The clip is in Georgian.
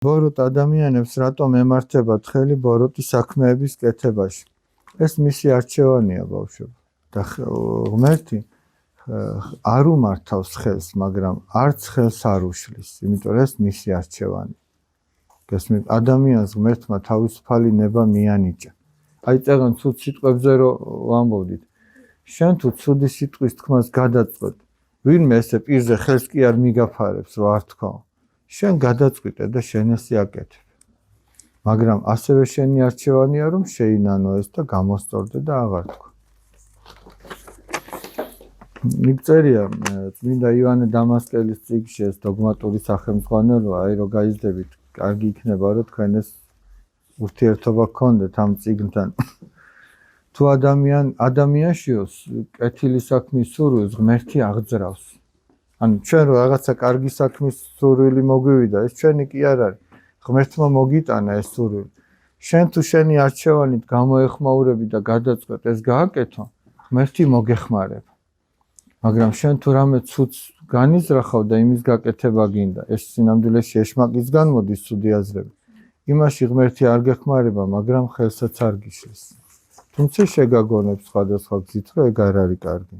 ბოროტ ადამიანებს რატომ ემართებათ ხელი ბოროტი საქმეების კეთებაში? ეს მისი არჩევანია ბავშვებო. და ღმერთი არ უმართავს ხელს, მაგრამ არც ხელს არ უშლის, იმიტომ ეს მისი არჩევანი. გესმით, ადამიანს ღმერთმა თავისუფალი ნება მიანიჭა. აი წეგან ცუდ სიტყვებზე რო ვამბობდით. შენ თუ ცუდი სიტყვის თქმას გადაწყვეტ, ვინმე ესე პირზე ხელს კი არ მიგაფარებს რო არ თქვა. შენ გადაწყვიტე და შენ ესე აკეთებ. მაგრამ ასევე შენი არჩევანია რომ შეინანო ეს და გამოსწორდე და აღარ თქვა. მიგწერია წმინდა ივანე დამასკელის წიგნში ეს დოგმატური სახელმძღვანელოა, აი რო გაიზრდებით, კარგი იქნება რომ თქვენ ეს ურთიერთობა გქონდეთ ამ წიგნთან. თუ ადამიანშიო კეთილი საქმის სურვილს ღმერთი აღძრავს. ანუ ჩვენ რო რაღაცა კარგი საქმის სურვილი მოგვივიდა, ეს ჩვენი კი არ არის. ღმერთმა მოგიტანა ეს სურვილი. შენ თუ შენი არჩევანით გამოეხმაურები და გადაწყვეტ ეს გააკეთო, ღმერთი მოგეხმარება. მაგრამ შენ თუ რამე ცუდს განიზრახავ და იმის გაკეთება გინდა, ეს სინამდვილეში ეშმაკის განმოდის ცუდი აზრები. იმაში ღმერთი არ გეხმარება, მაგრამ ხელსაც არ გიშლის. თუმცა შეგაგონებს სხვადასხვა გზით, რომ ეგ არ არის კარგი.